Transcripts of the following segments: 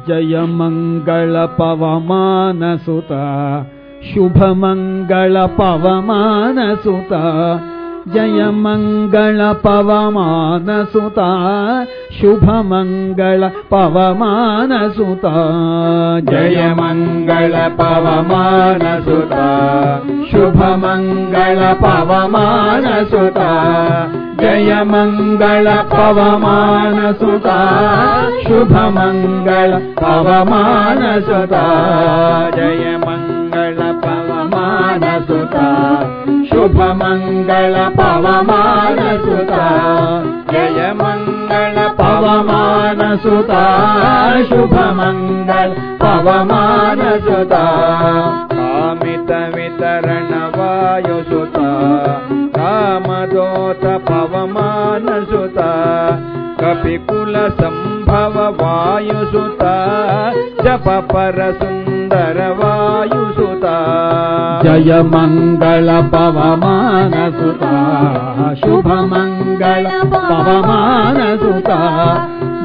ಜಯ ಮಂಗಳ ಪವಮಾನ ಸುತ ಶುಭ ಮಂಗಳ ಪವಮಾನ ಸುತ ಜಯ ಮಂಗಳ ಪವಮಾನ ಸುತ ಶುಭ ಮಂಗಳ ಪವಮಾನ ಸುತ ಜಯ ಮಂಗಳ ಪವಮಾನ ಸುತ ಶುಭ ಮಂಗಳ ಪವಮಾನ ಸುತ ಜಯ ಮಂಗಳ ಪವಮಾನ ಸುತ ಶುಭ ಮಂಗಳ ಪವಮಾನ ಸುತ ಜಯ ಮಂಗಳ ಪವಮಾನ ಸುತ ಶುಭ ಮಂಗಳ ಪವಮಾನ ಸುತ ಜಯ ಮಂಗಳ ಪವಮಾನ ಸುತ ಶುಭ ಮಂಗಳ ಪವಮಾನ ಸುತ ಕಾಮಿತ ವಿತರಣ ವಾಯು ಸುತ ಕಾಮದೋತ ಪವಮಾನ ಸುತ ಕಪಿಕುಲ ಸಂಭವ ವಾಯು ಸುತ ಜಪ ಪರ ಸುಂದರ ವಾಯು ಸುತ ಜಯ ಮಂಗಳ ಪವಮಾನ ಸುತ ಶುಭ ಮಂಗಳ ಪವಮಾನ ಸುತ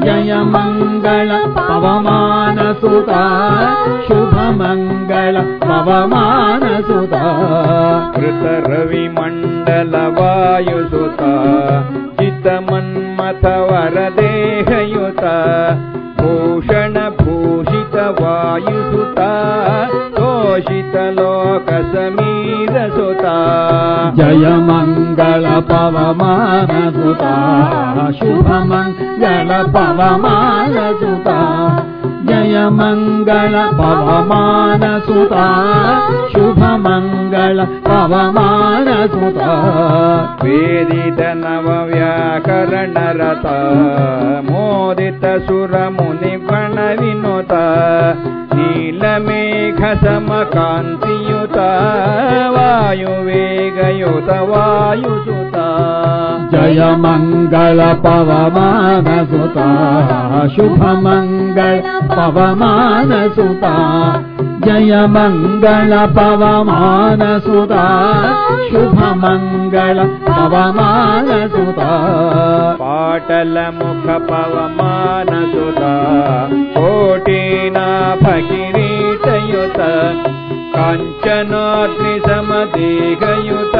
ಜಯ ಮಂಗಳ ಪವಮಾನ ಸುತ ಶುಭ ಮಂಗಳ ಪವಮಾನ ಸುತ ಕೃತ ರವಿ ಮಂಡಲ ವಾಯು ಸುತ ಚಿತ್ತ ಮನ್ಮಥ ವರದೇಹಯುತ ಭೂಷಣ ಭೂಷಿತ ವಾಯು ಸುತ ತೋಷಿತ ಲೋಕ ಸಮೀರ ಸುತ ಜಯ ಮಂಗಳ ಪವಮಾನ ಸುತ ಶುಭ ಮಂಗಳ ಪವಮಾನ ಸುತ ಜಯ ಮಂಗಳ ಪವಮಾನ ಸುತ ಶುಭ ಮಂಗಳ ಪವಮಾನ ಸುತ ವೇದಿತ ನವ ವ್ಯಾಕರಣ ರತ ಮೋದಿತ ಸುರ ಮುನಿ ಗಣ ವಿನುತ ನೀಲಮೇಘ ಸಮಕಾಂತಿಯುತ ವಾಯು ವೇಗಯುತ ವಾಯು ಸುತ ಜಯ ಮಂಗಳ ಪವಮಾನ ಸುತ ಶುಭ ಮಂಗಳ ಪವಮಾನ ಸುತ ಜಯ ಮಂಗಳ ಪವಮಾನ ಸುತ ಶುಭ ಮಂಗಳ ಪವಮಾನ ಸುತ ಪಾಟಲ ಮುಖ ಪವಮಾನ ಸುತ ಕೋಟಿನಾಭ ಕಿರೀಟಯುತ ಕಾಂಚನಾದ್ರಿ ಸಮದೇಹಯುತ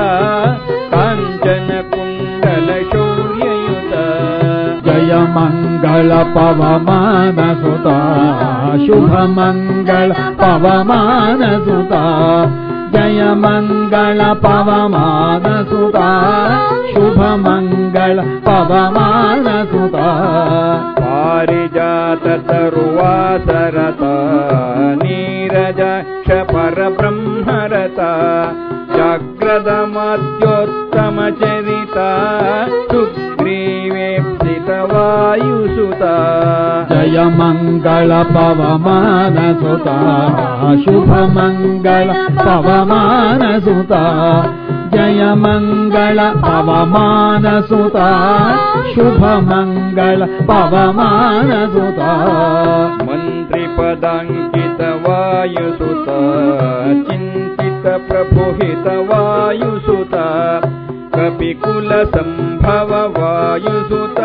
ಕಾಂಚನ ಕುಂಡಲ ಶೌರ್ಯಯುತ ಜಯ ಮಂಗಳ ಪವಮಾನ ಸುತ ಶುಭ ಮಂಗಳ ಪವಮಾನ ಸುತ ಜಯ ಮಂಗಳ ಪವಮಾನ ಸುತ ಶುಭ ಮಂಗಳ ಪವಮಾನ ಸುತ ಪಾರಿಜಾತ ತರುವಾಸರತ ನೀರಜಾಕ್ಷ ಪರಬ್ರಹ್ಮರತ ಜಾಗ್ರದ ಮಧ್ಯೋತ್ತಮ ಚರಿತ ಸುಗ್ರೀವೇಪ್ಸಿತ ವಾಯುಸುತ ಜಯ ಮಂಗಳ ಪವಮಾನ ಸುತ ಶುಭ ಮಂಗಳ ಪವಮಾನ ಸುತ ಜಯ ಮಂಗಳ ಪವಮಾನ ಸುತ ಶುಭ ಮಂಗಳ ಪವಮಾನ ಸುತ ಮಂತ್ರಿ ಪದಾಂಕಿತ ವಾಯುಸುತ ಚಿಂತಿತ ಪ್ರಭುಹಿತ ವಾಯುಸುತ ಕಪಿಕುಲ ಸಂಭವ ವಾಯುಸುತ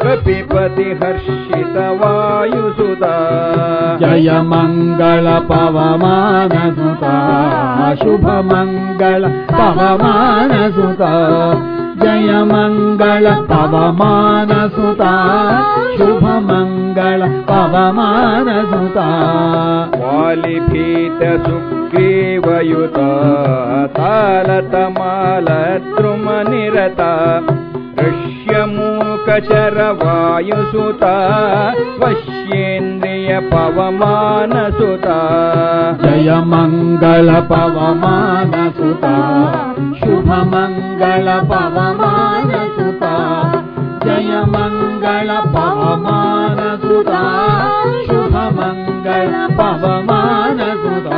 ಕಪಿಪತಿ ಹರ್ಷಿತ ವಾಯುಸುತ ಜಯ ಮಂಗಳ ಪವಮಾನ ಸುತ ಶುಭ ಮಂಗಳ ಪವಮಾನ ಸುತ ಜಯ ಮಂಗಳ ಪವಮಾನ ಸುತ ಶುಭ ಮಂಗಳ ಪವಮಾನ ಸುತ ವಾಲಿಭೀತ ಸುಗ್ರೀವಯುತ ತಾಲತಮಾಲ ದ್ರುಮ ನಿರತ ಋಷ್ಯಮೂಕಚರ ವಾಯುಸುತ ವಶ್ಯೇಂದ್ರಿಯ ಪವಮಾನ ಸುತ ಜಯ ಮಂಗಳ ಪವಮಾನ ಸುತ ಶುಭ ಮಂಗಳ ಪವಮಾನ ಸುತ ಜಯ ಮಂಗಳ ಪವಮಾನ ಸುತ ಶುಭ ಮಂಗಳ ಪವಮಾನ ಸುತ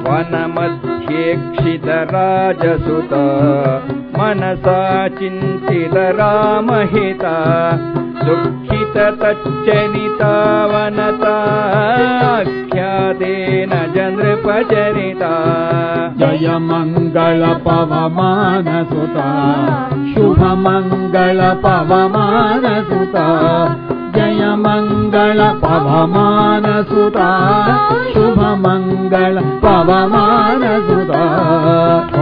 ವನ ಮಧ್ಯೇಕ್ಷಿತ ರಾಜಸುತ ಮನಸಾ ಚಿಂತಿತ ರಾಮಹಿತ ದುಃಖಿತ ತಚ್ಚರಿತಾವನತ ಆಖ್ಯಾತೇನ ಚಂದ್ರಪಚರಿತ ಜಯ ಮಂಗಳ ಪವಮಾನ ಸುತ ಶುಭ ಮಂಗಳ ಪವಮಾನ ಸುತ ಜಯ ಮಂಗಳ ಪವಮಾನ ಸುತ ಶುಭ ಮಂಗಳ ಪವಮಾನ ಸುತ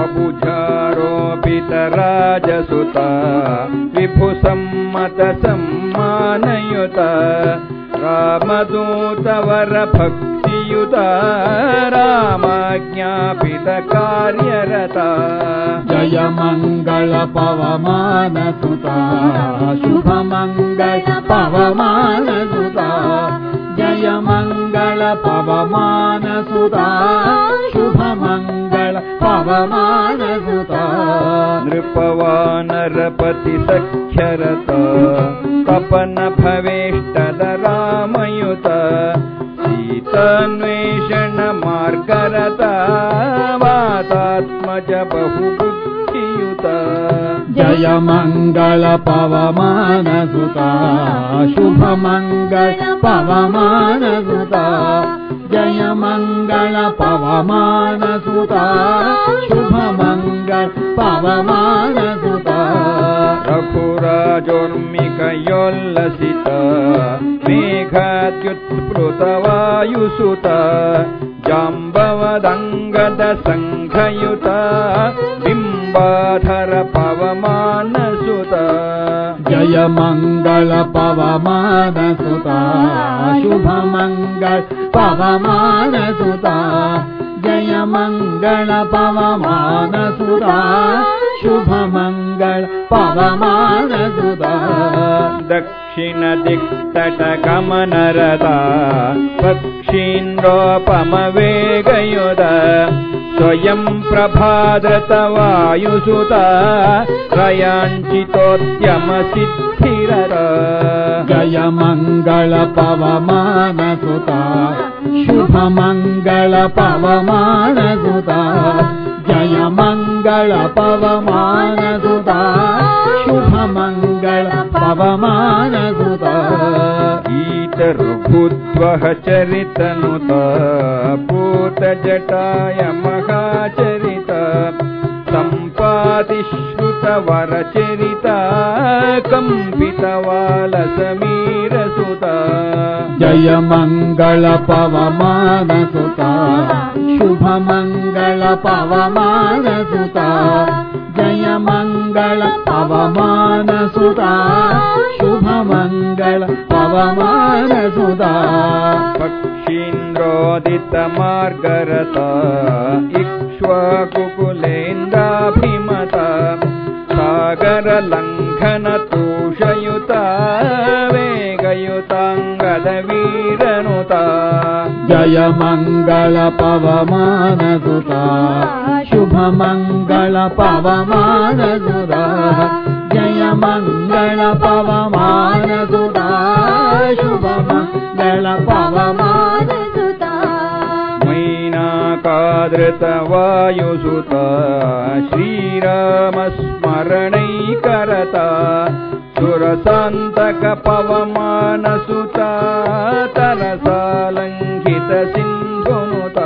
ಅಬುಜಾರೋಪಿತ ರಾಜಸುತ ವಿಭು ಸಮ್ಮತ ಸಮ್ಮಾನಯುತ ರಾಮದೂತವರ ಭಕ್ತಿಯುತ ರಾಮಾಜ್ಞಾಪಿತ ಕಾರ್ಯರತ ಜಯ ಮಂಗಳ ಪವಮಾನ ಸುತ ಶುಭ ಮಂಗಳ ಪವಮಾನ ಸುತ ಜಯ ಮಂಗಳ ಪವಮಾನ ಸುತ ಶುಭ ಮಂಗಳ ಪವಮಾನ ಸುತ ನೃಪವಾನರಪತಿ ಸಖ್ಯರತ ತಪನ ಭವೇಷ್ಟದ ರಾಮಯುತ ಸೀತಾನ್ವೇಷಣ ಮಾರ್ಗರತ ವಾತಾತ್ಮಜ ಬಹುಬುದ್ಧಿಯುತ ಜಯ ಮಂಗಳ ಪವಮಾನ ಸುತ ಶುಭ ಮಂಗಳ ಪವಮಾನ ಸುತ ಜಯ ಮಂಗಳ ಪವಮಾನ ಸುತ ಶುಭ ಮಂಗಳ ಪವಮಾನ ಸುತ ರಘುರಾಜೋರ್ಮಿಕಯೋಲ್ಲಸಿತ ಮೇಘಾತ್ಯುತ್ಪ್ಲುತ ವಾಯುಸುತ ಜಾಂಬವದಂಗದ ಸಂಘಯುತ ಬಿಂಬಾಧರ ಪವಮಾನ ಸುತ ಜಯ ಮಂಗಳ ಪವಮಾನ ಸುತ ಶುಭ ಮಂಗಳ ಪವಮಾನ ಸುತ ಜಯ ಮಂಗಳ ಪವಮಾನ ಸುತ ಶುಭ ಮಂಗಳ ಪವಮಾನ ಸುತ ದಕ್ಷಿಣ ದಿಕ್ತಟ ಗಮನರದ ಪಕ್ಷೀಂದ್ರೋಪಮ ವೇಗಯುತ ಸ್ವಯಂ ಪ್ರಭಾದೃತ ವಾಯುಸುತ ತ್ರಯಾಂಚಿತೋದ್ಯಮ ಸಿದ್ಧಿರರ ಜಯ ಮಂಗಳ ಪವಮಾನ ಸುತ ಶುಭ ಮಂಗಳ ಪವಮಾನ ಸುತ ಜಯ ಮಂಗಳ ಪವಮಾನ ಸುತ ಶುಭ ಮಂಗಳ ಪವಮಾನ ಸುತ ಈತ ರಘುದ್ವಹ ಚರಿತನುತ ಪೂತ ಜಟಾಯ ಮಹಾಚರಿತ ಸಂಪಾದಿಶ್ರುತ ವರಚರಿತ ಕಂಪಿತ ವಾಲ ಸಮೀರ ಸುತ ಜಯ ಮಂಗಳ ಪವಮಾನ ಸುತ ಶುಭ ಮಂಗಳ ಪವಮಾನ ಸುತ ಜಯ ಮಂಗಳ ಪವಮಾನ ಸುತ ಶುಭ ಮಂಗಳ ಪವಮಾನ ಸುತ ಪಕ್ಷೀಂದ್ರೋದಿತ ಮಾರ್ಗರತ ಇಕ್ಷ್ವಾಕುಕುಲೇಂದ್ರಾಭಿಮತ ಸಾಗರ ಲಂಘನ ತೋಷಯುತ ವೇಗಯುತಾಂಗದ ವೀರನುತ ಜಯ ಮಂಗಳ ಪವಮಾನ ಸುತ ಶುಭ ಮಂಗಳ ಪವಮಾನ ಸುತ ಜಯ ಮಂಗಳ ಪವಮಾನ ಸುತ ಶುಭ ಮಂಗಳ ಪವಮಾನ ಸುತ ಮೈನಾಕಾದೃತ ವಾಯುಸುತ ಶ್ರೀರಾಮ ಸ್ಮರಣೈಕರತ ಸುರಸಾಂತಕ ಪವಮಾನ ಸುತ ತರಸಾಲಂಘಿತ ಸಿಂಧುನುತ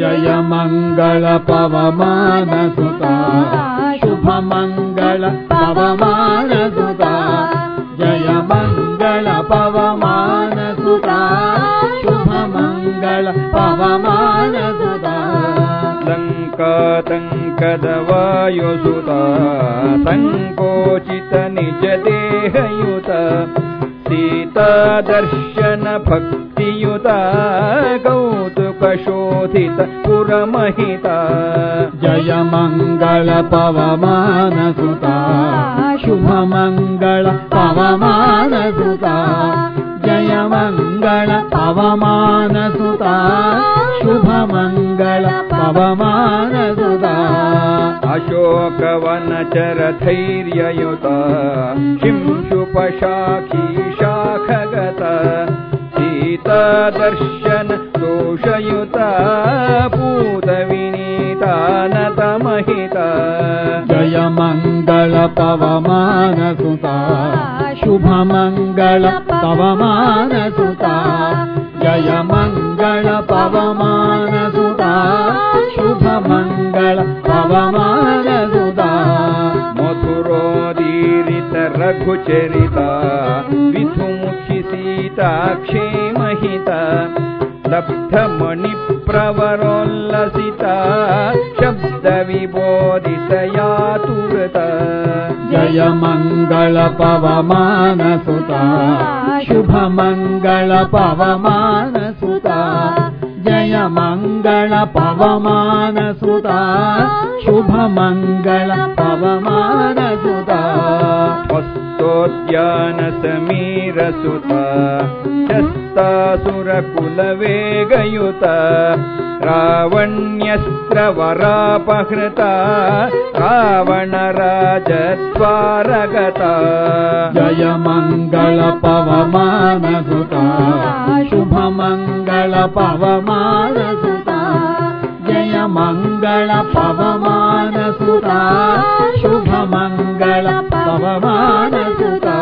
ಜಯ ಮಂಗಳ ಪವಮಾನ ಸುತ ಶುಭ ಮಂಗಳ ಪವಮಾನ ಸುತ ಜಯ ಮಂಗಳ ಪವಮಾನ ಸುತ ಶುಭ ಮಂಗಳ ಪವಮಾನ ಸುತ ಲಂಕಾತಂಕದ ವಾಯುಸುತ ಸಂಕೋಚಿತ ನಿಜ ದೇಹಯುತ ಸೀತಾದರ್ಶನ ಭಕ್ತಿಯುತ ಕೌತುಕ ಶೋಧಿತ ಪುರಮಹಿತ ಜಯ ಮಂಗಳ ಪವಮಾನ ಸುತ ಶುಭ ಮಂಗಳ ಪವಮಾನ ಸುತ ಜಯ ಮಂಗಳ ಪವಮಾನ ಸುತ ಶುಭ ಮಂಗಳ ಪವಮಾನ ಸುತ ಅಶೋಕವನಚರ ಧೈರ್ಯಯುತ ಶಿಂಶುಪ ಶಾಖೀ ಶಾಖಗತ ಸೀತಾದರ್ಶನ ದೋಷಯುತ ಪೂತ ವಿನೀತಾನತ ಮಹಿತ ಜಯ ಮಂಗಳ ಪವಮಾನ ಸುತ ಶುಭ ಮಂಗಳ ಪವಮಾನ ಸುತ ಜಯ ಮಂಗಳ ಪವಮಾನ ಸುತ ಶುಭ ಮಂಗಳ ಪವಮಾನ ಸುತ ಮಧುರೋದೀರಿತ ರಘುಚರಿತ ವಿಧುಮುಖಿ सीताक्षे महिता लब्धमणिप्रवरोल्लसिता शब्दविबोधितयातुरता जय मंगल पवमान सुता शुभ मंगल पवमान सुता जय मंगल पवमान सुता शुभ मंगल पवमान सुता वस्तोद्यान समीर सुता शस्तासुरकुलवेगयुता रावण्यस्त्रवरापहृता रावणराजद्वारगता जय मंगल पवमान सुता शुभ मंगल पवमान सुता जय मंगल पवमान सुता शुभ मंगल पवमान सुता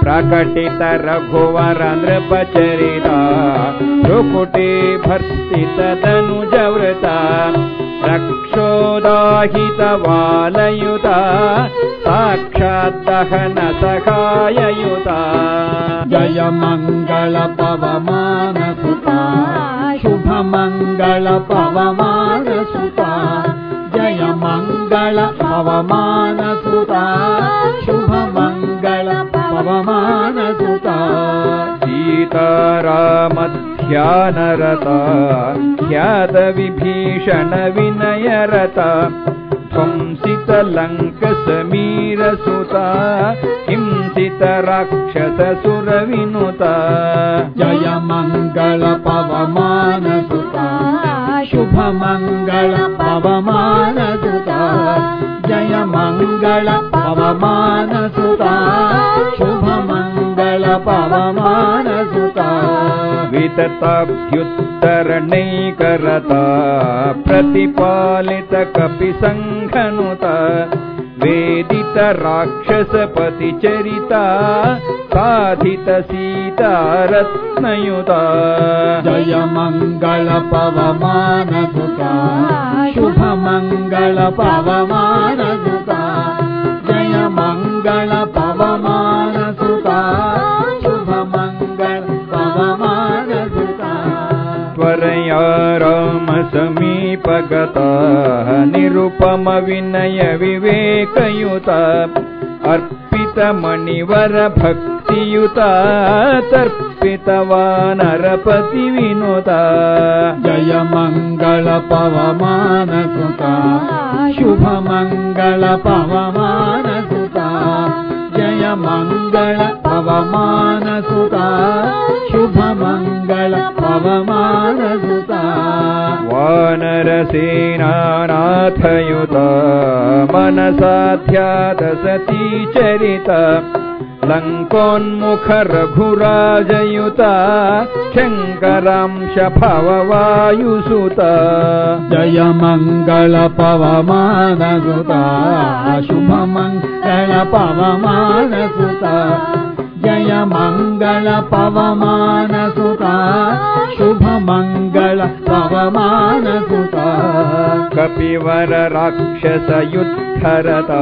प्रकटित रघुवर नृपचरिता भ्रुकुटी भर्तित तनुजवृता रक्षोदाहित वालयुता साक्षात् दहन सखाययुता जय मंगल पवमान सुता शुभ मंगल पवमान सुता जय मंगल पवमान सुता शुभ मंगल पवमान सुता सीतारामध्यानरता ख्यात विभीषण विनयरता ध्वंसित लंक समीर सुता हिंसित राक्षस सुर विनुता जय मंगल पवमान सुता शुभ मंगल पवमान सुता जय मंगल पवमान सुता शुभ मंगल पवमान सुता वितताभ्युत्तरणैकरता प्रतिपालित कपिसङ्घनुता वेदित राक्षसपति चरिता साधित सीता रत्नयुता जय मंगल पवमान सुता शुभ मंगल पवमान सुता जय मंगल पवमान सुता शुभ मंगल पवमान सुता त्वरया राम समीपगता निरुपम विनय विवेकयुता अर्पित मणिवर भक्तियुता तर्पित वानरपति विनुता जय मंगल पवमान सुता शुभ मंगल पवमान सुता जय मंगल पवमान सुता शुभ मंगल पवमान सुता वानरसेनानाथयुता मनसाध्यात सती चरिता लंकोन्मुख रघुराजयुता शंकरांश भववायुसुता जय मंगल पवमान सुता शुभ मंगल पवमान सुता जय मंगल पवमान सुता शुभ मंगल पवमान सुता कपिवर राक्षस युद्धरता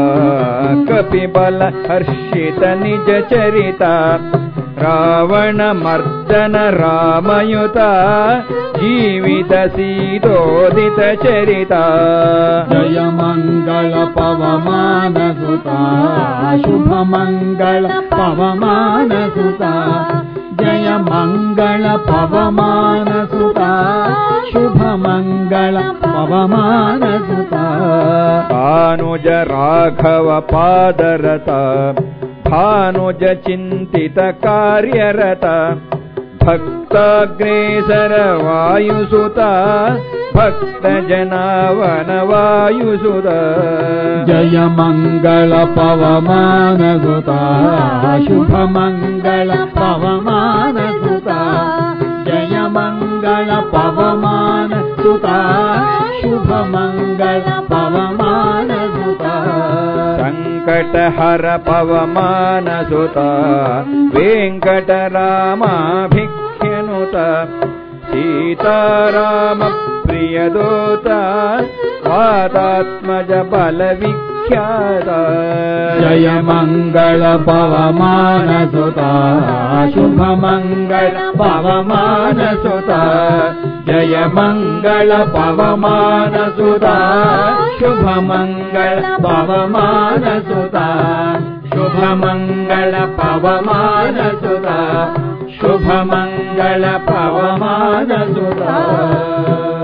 कपिबल हर्षित निज चरिता रावण मर्दन रामयुता जीवित सीतोदित चरिता जय मंगल पवमान सुता शुभ मंगल पवमान सुता जय मंगल पवमान सुता शुभ मंगल पवमान सुता भानुज राघव पादरता भानुज चिंतित कार्यरता भक्ताग्रेसर वायुसुता भक्त जनावन वायुसुता जय मंगल पवमान सुता शुभ मंगल पवमान सुता जय मंगल पवमान सुता शुभ मंगल पवमान सुता संकटहर पवमान सुता वेंकटरामाभिख्यनुता सीताराम प्रियदूता वातात्मज बलविख्यानुता विख्यात जय मंगल पवमान सुता शुभ मंगल पवमान सुता जय मंगल पवमान सुता शुभ मंगल पवमान सुता शुभ मंगल पवमान सुता शुभ मंगल पवमान सुता